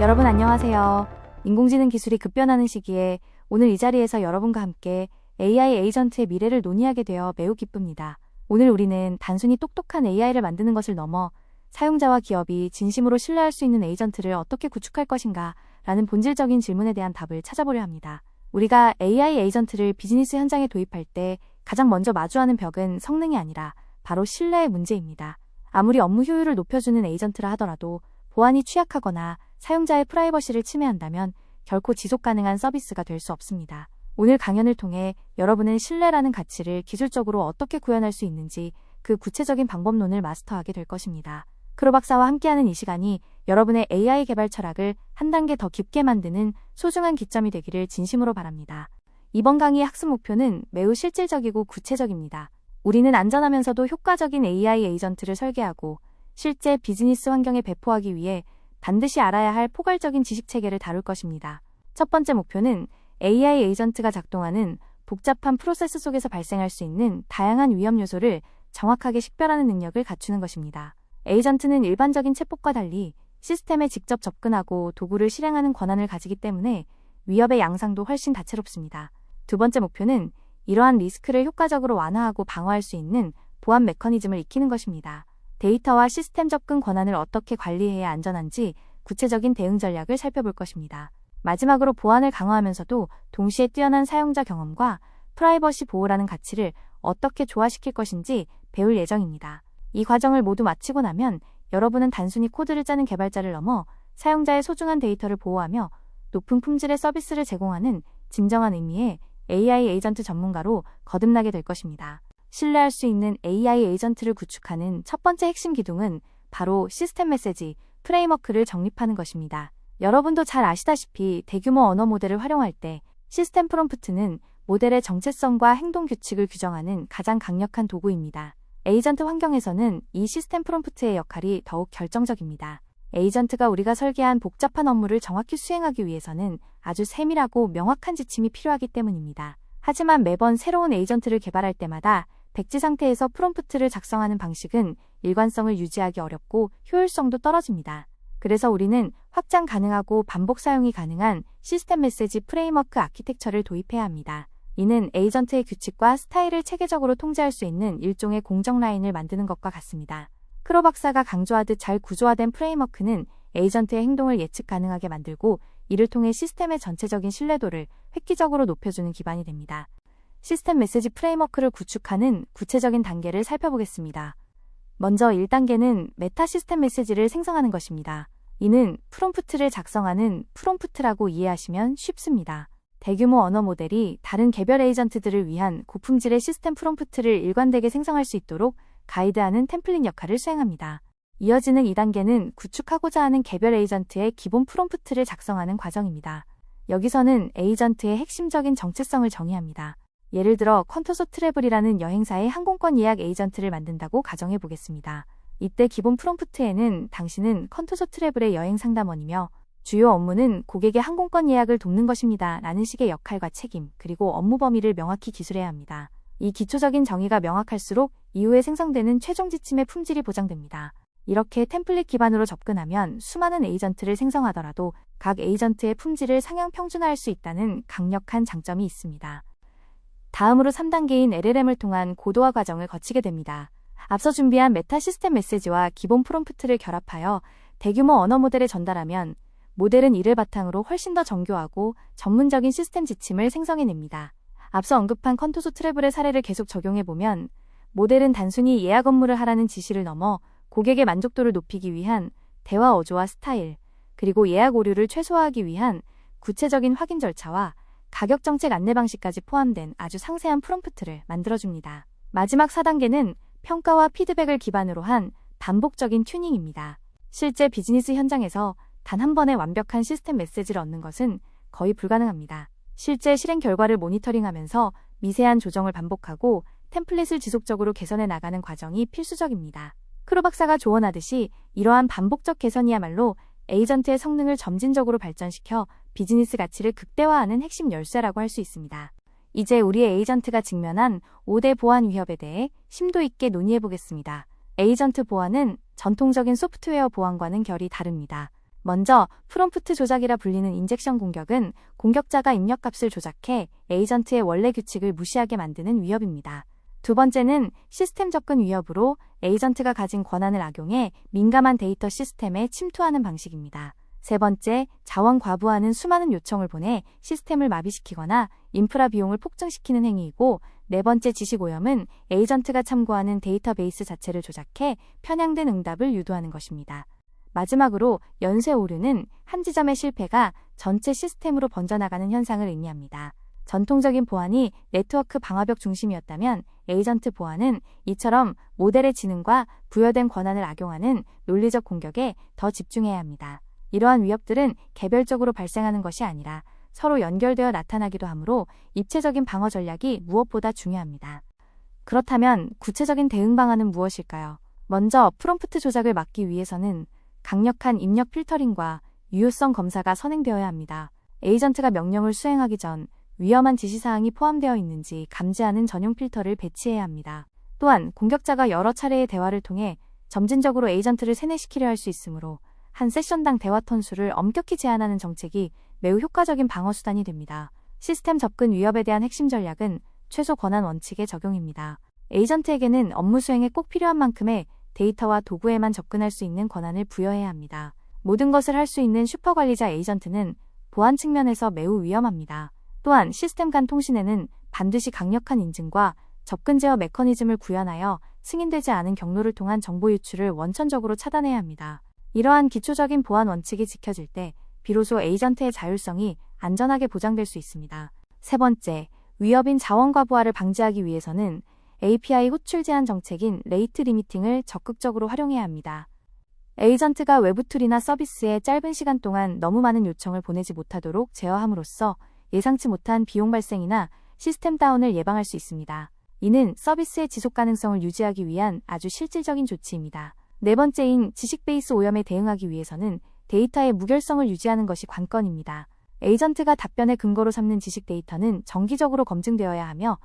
여러분 안녕하세요. 인공지능 기술이 급변하는 시기에 오늘 이 자리에서 여러분과 함께 AI 에이전트의 미래를 논의하게 되어 매우 기쁩니다. 오늘 우리는 단순히 똑똑한 AI를 만드는 것을 넘어 사용자와 기업이 진심으로 신뢰할 수 있는 에이전트를 어떻게 구축할 것인가 라는 본질적인 질문에 대한 답을 찾아보려 합니다. 우리가 AI 에이전트를 비즈니스 현장에 도입할 때 가장 먼저 마주하는 벽은 성능이 아니라 바로 신뢰의 문제입니다. 아무리 업무 효율을 높여주는 에이전트라 하더라도 보안이 취약하거나 사용자의 프라이버시를 침해한다면 결코 지속 가능한 서비스가 될 수 없습니다. 오늘 강연을 통해 여러분은 신뢰라는 가치를 기술적으로 어떻게 구현할 수 있는지 그 구체적인 방법론을 마스터하게 될 것입니다. 크로 박사와 함께하는 이 시간이 여러분의 AI 개발 철학을 한 단계 더 깊게 만드는 소중한 기점이 되기를 진심으로 바랍니다. 이번 강의의 학습 목표는 매우 실질적이고 구체적입니다. 우리는 안전하면서도 효과적인 AI 에이전트를 설계하고 실제 비즈니스 환경에 배포하기 위해 반드시 알아야 할 포괄적인 지식체계를 다룰 것입니다. 첫 번째 목표는 AI 에이전트가 작동하는 복잡한 프로세스 속에서 발생할 수 있는 다양한 위험 요소를 정확하게 식별하는 능력을 갖추는 것입니다. 에이전트는 일반적인 챗봇과 달리 시스템에 직접 접근하고 도구를 실행하는 권한을 가지기 때문에 위협의 양상도 훨씬 다채롭습니다. 두 번째 목표는 이러한 리스크를 효과적으로 완화하고 방어할 수 있는 보안 메커니즘을 익히는 것입니다. 데이터와 시스템 접근 권한을 어떻게 관리해야 안전한지 구체적인 대응 전략을 살펴볼 것입니다. 마지막으로 보안을 강화하면서도 동시에 뛰어난 사용자 경험과 프라이버시 보호라는 가치를 어떻게 조화시킬 것인지 배울 예정입니다. 이 과정을 모두 마치고 나면 여러분은 단순히 코드를 짜는 개발자를 넘어 사용자의 소중한 데이터를 보호하며 높은 품질의 서비스를 제공하는 진정한 의미의 AI 에이전트 전문가로 거듭나게 될 것입니다. 신뢰할 수 있는 AI 에이전트를 구축하는 첫 번째 핵심 기둥은 바로 시스템 메시지 프레임워크를 정립하는 것입니다. 여러분도 잘 아시다시피 대규모 언어 모델을 활용할 때 시스템 프롬프트는 모델의 정체성과 행동 규칙을 규정하는 가장 강력한 도구입니다. 에이전트 환경에서는 이 시스템 프롬프트의 역할이 더욱 결정적입니다. 에이전트가 우리가 설계한 복잡한 업무를 정확히 수행하기 위해서는 아주 세밀하고 명확한 지침이 필요하기 때문입니다. 하지만 매번 새로운 에이전트를 개발할 때마다 백지 상태에서 프롬프트를 작성하는 방식은 일관성을 유지하기 어렵고 효율성도 떨어집니다. 그래서 우리는 확장 가능하고 반복 사용이 가능한 시스템 메시지 프레임워크 아키텍처를 도입해야 합니다. 이는 에이전트의 규칙과 스타일을 체계적으로 통제할 수 있는 일종의 공정 라인을 만드는 것과 같습니다. 크로 박사가 강조하듯 잘 구조화된 프레임워크는 에이전트의 행동을 예측 가능하게 만들고 이를 통해 시스템의 전체적인 신뢰도를 획기적으로 높여주는 기반이 됩니다. 시스템 메시지 프레임워크를 구축하는 구체적인 단계를 살펴보겠습니다. 먼저 1단계는 메타 시스템 메시지를 생성하는 것입니다. 이는 프롬프트를 작성하는 프롬프트라고 이해하시면 쉽습니다. 대규모 언어 모델이 다른 개별 에이전트들을 위한 고품질의 시스템 프롬프트를 일관되게 생성할 수 있도록 가이드하는 템플릿 역할을 수행합니다. 이어지는 2단계는 구축하고자 하는 개별 에이전트의 기본 프롬프트를 작성하는 과정입니다. 여기서는 에이전트의 핵심적인 정체성을 정의합니다. 예를 들어 컨토소 트래블이라는 여행사의 항공권 예약 에이전트를 만든다고 가정해 보겠습니다. 이때 기본 프롬프트에는 당신은 컨토소 트래블의 여행 상담원이며 주요 업무는 고객의 항공권 예약을 돕는 것입니다 라는 식의 역할과 책임, 그리고 업무 범위를 명확히 기술해야 합니다. 이 기초적인 정의가 명확할수록 이후에 생성되는 최종 지침의 품질이 보장됩니다. 이렇게 템플릿 기반으로 접근하면 수많은 에이전트를 생성하더라도 각 에이전트의 품질을 상향 평준화할 수 있다는 강력한 장점이 있습니다. 다음으로 3단계인 LLM을 통한 고도화 과정을 거치게 됩니다. 앞서 준비한 메타 시스템 메시지와 기본 프롬프트를 결합하여 대규모 언어 모델에 전달하면 모델은 이를 바탕으로 훨씬 더 정교하고 전문적인 시스템 지침을 생성해냅니다. 앞서 언급한 컨토소 트래블의 사례를 계속 적용해보면 모델은 단순히 예약 업무를 하라는 지시를 넘어 고객의 만족도를 높이기 위한 대화 어조와 스타일, 그리고 예약 오류를 최소화하기 위한 구체적인 확인 절차와 가격 정책 안내 방식까지 포함된 아주 상세한 프롬프트를 만들어줍니다. 마지막 4단계는 평가와 피드백을 기반으로 한 반복적인 튜닝입니다. 실제 비즈니스 현장에서 단 한 번의 완벽한 시스템 메시지를 얻는 것은 거의 불가능합니다. 실제 실행 결과를 모니터링하면서 미세한 조정을 반복하고 템플릿을 지속적으로 개선해 나가는 과정이 필수적입니다. 크로 박사가 조언하듯이 이러한 반복적 개선이야말로 에이전트의 성능을 점진적으로 발전시켜 비즈니스 가치를 극대화하는 핵심 열쇠라고 할 수 있습니다. 이제 우리의 에이전트가 직면한 5대 보안 위협에 대해 심도 있게 논의해 보겠습니다. 에이전트 보안은 전통적인 소프트웨어 보안과는 결이 다릅니다. 먼저 프롬프트 조작이라 불리는 인젝션 공격은 공격자가 입력값을 조작해 에이전트의 원래 규칙을 무시하게 만드는 위협입니다. 두 번째는 시스템 접근 위협으로 에이전트가 가진 권한을 악용해 민감한 데이터 시스템에 침투하는 방식입니다. 세 번째, 자원 과부하는 수많은 요청을 보내 시스템을 마비시키거나 인프라 비용을 폭증시키는 행위이고, 네 번째 지식 오염은 에이전트가 참고하는 데이터베이스 자체를 조작해 편향된 응답을 유도하는 것입니다. 마지막으로 연쇄 오류는 한 지점의 실패가 전체 시스템으로 번져나가는 현상을 의미합니다. 전통적인 보안이 네트워크 방화벽 중심이었다면 에이전트 보안은 이처럼 모델의 지능과 부여된 권한을 악용하는 논리적 공격에 더 집중해야 합니다. 이러한 위협들은 개별적으로 발생하는 것이 아니라 서로 연결되어 나타나기도 하므로 입체적인 방어 전략이 무엇보다 중요합니다. 그렇다면 구체적인 대응 방안은 무엇일까요? 먼저 프롬프트 조작을 막기 위해서는 강력한 입력 필터링과 유효성 검사가 선행되어야 합니다. 에이전트가 명령을 수행하기 전 위험한 지시사항이 포함되어 있는지 감지하는 전용 필터를 배치해야 합니다. 또한 공격자가 여러 차례의 대화를 통해 점진적으로 에이전트를 세뇌시키려 할 수 있으므로 한 세션당 대화 턴수를 엄격히 제한하는 정책이 매우 효과적인 방어 수단이 됩니다. 시스템 접근 위협에 대한 핵심 전략은 최소 권한 원칙의 적용입니다. 에이전트에게는 업무 수행에 꼭 필요한 만큼의 데이터와 도구에만 접근할 수 있는 권한을 부여해야 합니다. 모든 것을 할 수 있는 슈퍼관리자 에이전트는 보안 측면에서 매우 위험합니다. 또한 시스템 간 통신에는 반드시 강력한 인증과 접근 제어 메커니즘을 구현하여 승인되지 않은 경로를 통한 정보 유출을 원천적으로 차단해야 합니다. 이러한 기초적인 보안 원칙이 지켜질 때 비로소 에이전트의 자율성이 안전하게 보장될 수 있습니다. 세 번째, 위협인 자원 과부하를 방지하기 위해서는 API 호출 제한 정책인 레이트 리미팅을 적극적으로 활용해야 합니다. 에이전트가 외부 툴이나 서비스에 짧은 시간 동안 너무 많은 요청을 보내지 못하도록 제어함으로써 예상치 못한 비용 발생이나 시스템 다운을 예방할 수 있습니다. 이는 서비스의 지속 가능성을 유지하기 위한 아주 실질적인 조치입니다. 네 번째인 지식 베이스 오염에 대응하기 위해서는 데이터의 무결성을 유지하는 것이 관건입니다. 에이전트가 답변의 근거로 삼는 지식 데이터는 정기적으로 검증되어야 하며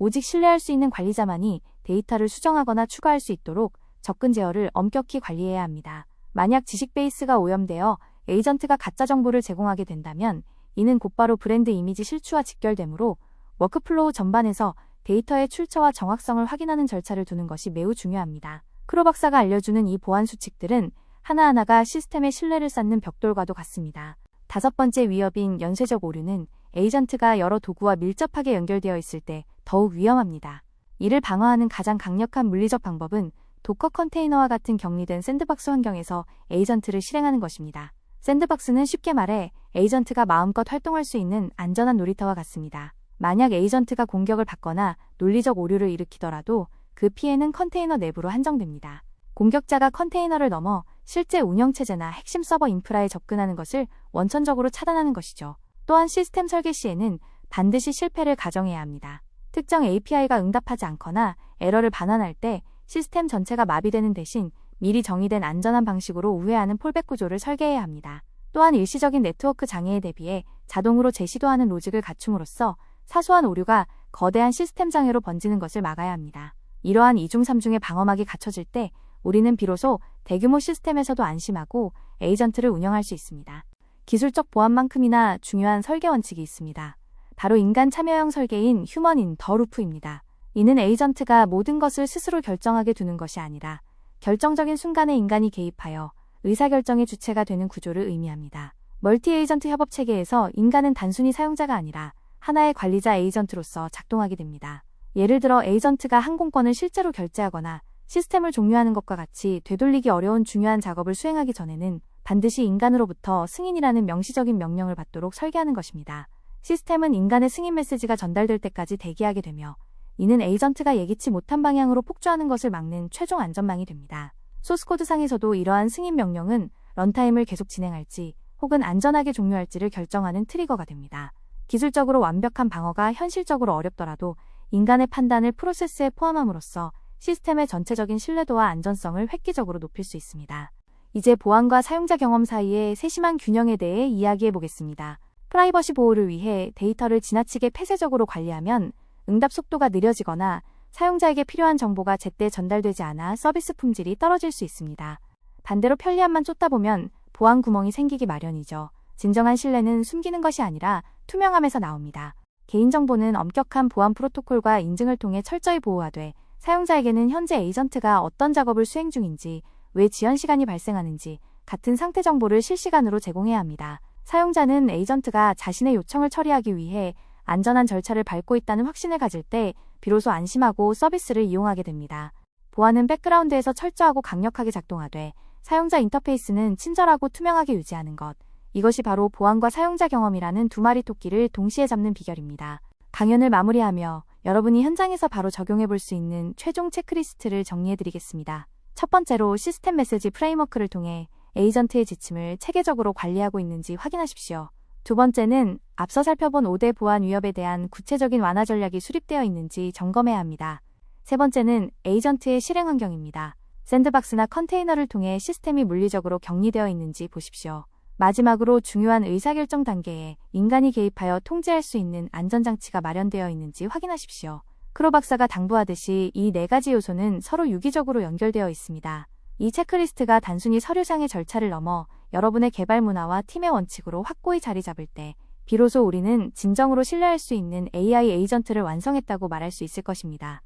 오직 신뢰할 수 있는 관리자만이 데이터를 수정하거나 추가할 수 있도록 접근 제어를 엄격히 관리해야 합니다. 만약 지식 베이스가 오염되어 에이전트가 가짜 정보를 제공하게 된다면 이는 곧바로 브랜드 이미지 실추와 직결되므로 워크플로우 전반에서 데이터의 출처와 정확성을 확인하는 절차를 두는 것이 매우 중요합니다. 크로 박사가 알려주는 이 보안 수칙들은 하나하나가 시스템의 신뢰를 쌓는 벽돌과도 같습니다. 다섯 번째 위협인 연쇄적 오류는 에이전트가 여러 도구와 밀접하게 연결되어 있을 때 더욱 위험합니다. 이를 방어하는 가장 강력한 물리적 방법은 도커 컨테이너와 같은 격리된 샌드박스 환경에서 에이전트를 실행하는 것입니다. 샌드박스는 쉽게 말해 에이전트가 마음껏 활동할 수 있는 안전한 놀이터와 같습니다. 만약 에이전트가 공격을 받거나 논리적 오류를 일으키더라도 그 피해는 컨테이너 내부로 한정됩니다. 공격자가 컨테이너를 넘어 실제 운영체제나 핵심 서버 인프라에 접근하는 것을 원천적으로 차단하는 것이죠. 또한 시스템 설계 시에는 반드시 실패를 가정해야 합니다. 특정 API가 응답하지 않거나 에러를 반환할 때 시스템 전체가 마비되는 대신 미리 정의된 안전한 방식으로 우회하는 폴백 구조를 설계해야 합니다. 또한 일시적인 네트워크 장애에 대비해 자동으로 재시도하는 로직을 갖춤으로써 사소한 오류가 거대한 시스템 장애로 번지는 것을 막아야 합니다. 이러한 2중 3중의 방어막이 갖춰질 때 우리는 비로소 대규모 시스템에서도 안심하고 에이전트를 운영할 수 있습니다. 기술적 보안만큼이나 중요한 설계 원칙이 있습니다. 바로 인간 참여형 설계인 휴먼 인 더 루프입니다. 이는 에이전트가 모든 것을 스스로 결정하게 두는 것이 아니라 결정적인 순간에 인간이 개입하여 의사결정의 주체가 되는 구조를 의미합니다. 멀티 에이전트 협업 체계에서 인간은 단순히 사용자가 아니라 하나의 관리자 에이전트로서 작동하게 됩니다. 예를 들어 에이전트가 항공권을 실제로 결제하거나 시스템을 종료하는 것과 같이 되돌리기 어려운 중요한 작업을 수행하기 전에는 반드시 인간으로부터 승인이라는 명시적인 명령을 받도록 설계하는 것입니다. 시스템은 인간의 승인 메시지가 전달될 때까지 대기하게 되며 이는 에이전트가 예기치 못한 방향으로 폭주하는 것을 막는 최종 안전망이 됩니다. 소스코드상에서도 이러한 승인 명령은 런타임을 계속 진행할지 혹은 안전하게 종료할지를 결정하는 트리거가 됩니다. 기술적으로 완벽한 방어가 현실적으로 어렵더라도 인간의 판단을 프로세스에 포함함으로써 시스템의 전체적인 신뢰도와 안전성을 획기적으로 높일 수 있습니다. 이제 보안과 사용자 경험 사이의 세심한 균형에 대해 이야기해 보겠습니다. 프라이버시 보호를 위해 데이터를 지나치게 폐쇄적으로 관리하면 응답 속도가 느려지거나 사용자에게 필요한 정보가 제때 전달되지 않아 서비스 품질이 떨어질 수 있습니다. 반대로 편리함만 쫓다 보면 보안 구멍이 생기기 마련이죠. 진정한 신뢰는 숨기는 것이 아니라 투명함에서 나옵니다. 개인정보는 엄격한 보안 프로토콜과 인증을 통해 철저히 보호하되 사용자에게는 현재 에이전트가 어떤 작업을 수행 중인지, 왜 지연 시간이 발생하는지 같은 상태 정보를 실시간으로 제공해야 합니다. 사용자는 에이전트가 자신의 요청을 처리하기 위해 안전한 절차를 밟고 있다는 확신을 가질 때 비로소 안심하고 서비스를 이용하게 됩니다. 보안은 백그라운드에서 철저하고 강력하게 작동하되 사용자 인터페이스는 친절하고 투명하게 유지하는 것. 이것이 바로 보안과 사용자 경험이라는 두 마리 토끼를 동시에 잡는 비결입니다. 강연을 마무리하며 여러분이 현장에서 바로 적용해 볼 수 있는 최종 체크리스트를 정리해 드리겠습니다. 첫 번째로 시스템 메시지 프레임워크를 통해 에이전트의 지침을 체계적으로 관리하고 있는지 확인하십시오. 두 번째는 앞서 살펴본 5대 보안 위협에 대한 구체적인 완화 전략이 수립되어 있는지 점검해야 합니다. 세 번째는 에이전트의 실행 환경입니다. 샌드박스나 컨테이너를 통해 시스템이 물리적으로 격리되어 있는지 보십시오. 마지막으로 중요한 의사결정 단계에 인간이 개입하여 통제할 수 있는 안전장치가 마련되어 있는지 확인하십시오. 크로 박사가 당부하듯이 이 네 가지 요소는 서로 유기적으로 연결되어 있습니다. 이 체크리스트가 단순히 서류상의 절차를 넘어 여러분의 개발 문화와 팀의 원칙으로 확고히 자리 잡을 때 비로소 우리는 진정으로 신뢰할 수 있는 AI 에이전트를 완성했다고 말할 수 있을 것입니다.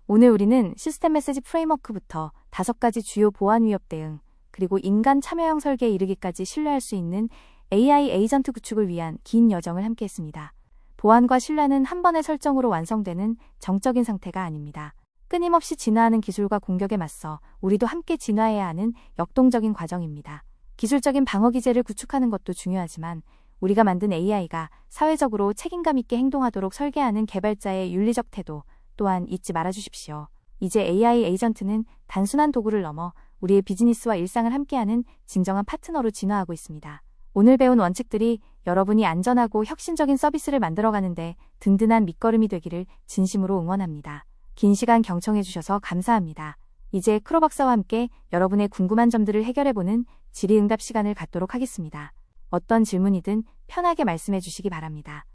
오늘 우리는 시스템 메시지 프레임워크부터 5가지 주요 보안 위협 대응, 그리고 인간 참여형 설계에 이르기까지 신뢰할 수 있는 AI 에이전트 구축을 위한 긴 여정을 함께했습니다. 보안과 신뢰는 한 번의 설정으로 완성되는 정적인 상태가 아닙니다. 끊임없이 진화하는 기술과 공격에 맞서 우리도 함께 진화해야 하는 역동적인 과정입니다. 기술적인 방어 기제를 구축하는 것도 중요하지만 우리가 만든 AI가 사회적으로 책임감 있게 행동하도록 설계하는 개발자의 윤리적 태도 또한 잊지 말아주십시오. 이제 AI 에이전트는 단순한 도구를 넘어 우리의 비즈니스와 일상을 함께하는 진정한 파트너로 진화하고 있습니다. 오늘 배운 원칙들이 여러분이 안전하고 혁신적인 서비스를 만들어가는데 든든한 밑거름이 되기를 진심으로 응원합니다. 긴 시간 경청해주셔서 감사합니다. 이제 크로 박사와 함께 여러분의 궁금한 점들을 해결해보는 질의응답 시간을 갖도록 하겠습니다. 어떤 질문이든 편하게 말씀해 주시기 바랍니다.